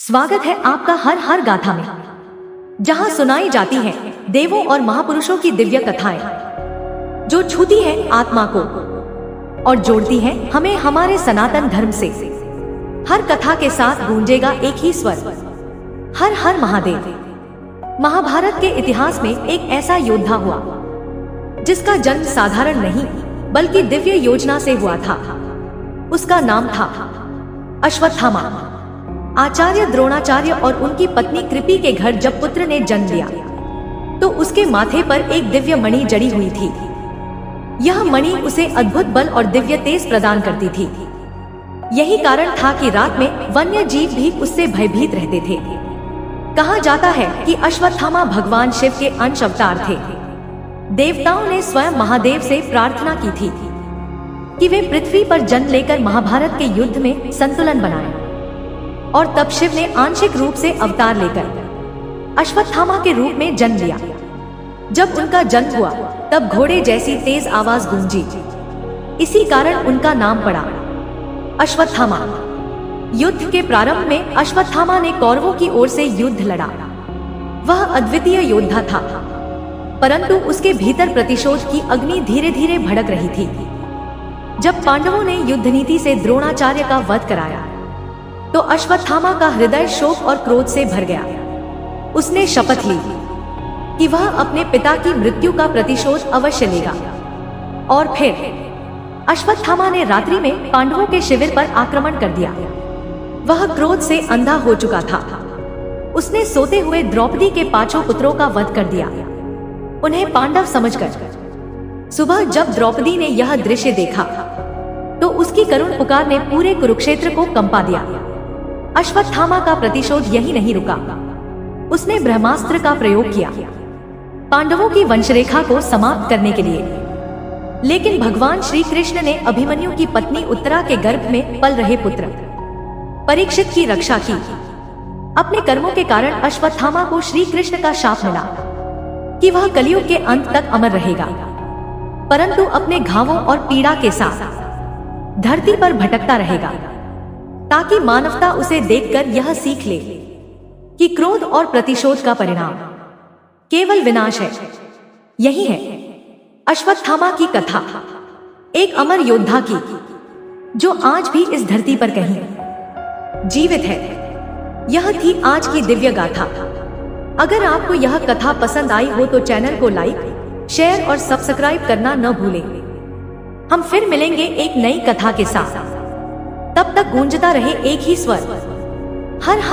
स्वागत है आपका हर हर गाथा में, जहां सुनाई जाती है देवों और महापुरुषों की दिव्य कथाएं, जो छूती है आत्मा को और जोड़ती है हमें हमारे सनातन धर्म से। हर कथा के साथ गूंजेगा एक ही स्वर, हर हर महादेव। महाभारत के इतिहास में एक ऐसा योद्धा हुआ जिसका जन्म साधारण नहीं बल्कि दिव्य योजना से हुआ था। उसका नाम था अश्वत्थामा। आचार्य द्रोणाचार्य और उनकी पत्नी कृपि के घर जब पुत्र ने जन्म लिया तो उसके माथे पर एक दिव्य मणि जड़ी हुई थी। यह मणि उसे अद्भुत बल और दिव्य तेज प्रदान करती थी। यही कारण था कि रात में वन्य जीव भी उससे भयभीत रहते थे। कहा जाता है कि अश्वत्थामा भगवान शिव के अंश अवतार थे। देवताओं ने स्वयं महादेव से प्रार्थना की थी कि वे पृथ्वी पर जन्म लेकर महाभारत के युद्ध में संतुलन बनाएं। और तब शिव ने आंशिक रूप से अवतार लेकर अश्वत्थामा के रूप में जन्म लिया। जब उनका जन्म हुआ तब घोड़े जैसी तेज आवाज गूंजी। इसी कारण उनका नाम पड़ा अश्वत्थामा। युद्ध के प्रारंभ में अश्वत्थामा ने कौरवों की ओर से युद्ध लड़ा। वह अद्वितीय योद्धा था, परंतु उसके भीतर प्रतिशोध की अग्नि धीरे धीरे भड़क रही थी। जब पांडवों ने युद्ध नीति से द्रोणाचार्य का वध कराया तो अश्वत्थामा का हृदय शोक और क्रोध से भर गया। उसने शपथ ली कि वह अपने पिता की मृत्यु का प्रतिशोध अवश्य लेगा। और फिर अश्वत्थामा ने रात्रि में पांडवों के शिविर पर आक्रमण कर दिया। वह क्रोध से अंधा हो चुका था। उसने सोते हुए द्रौपदी के 5 पुत्रों का वध कर दिया, उन्हें पांडव समझकर। सुबह जब द्रौपदी ने यह दृश्य देखा तो उसकी करुण पुकार ने पूरे कुरुक्षेत्र को कंपा दिया। अश्वत्थामा का प्रतिशोध यही नहीं रुका। उसने ब्रह्मास्त्र का प्रयोग किया पांडवों की वंशरेखा को समाप्त करने के लिए। लेकिन भगवान श्री कृष्ण ने अभिमन्यु की पत्नी उत्तरा के गर्भ में पल रहे पुत्र परीक्षित की रक्षा की। अपने कर्मों के कारण अश्वत्थामा को श्री कृष्ण का शाप मिला कि वह कलयुग के अंत तक अमर रहेगा, परंतु अपने घावों और पीड़ा के साथ धरती पर भटकता रहेगा, ताकि मानवता उसे देखकर यह सीख ले कि क्रोध और प्रतिशोध का परिणाम केवल विनाश है। यही है अश्वत्थामा की कथा, एक अमर योद्धा की जो आज भी इस धरती पर कहीं जीवित है। यह थी आज की दिव्य गाथा। अगर आपको यह कथा पसंद आई हो तो चैनल को लाइक, शेयर और सब्सक्राइब करना न भूलें। हम फिर मिलेंगे एक नई कथा के साथ। तब तक गूंजता रहे एक ही स्वर, हर हर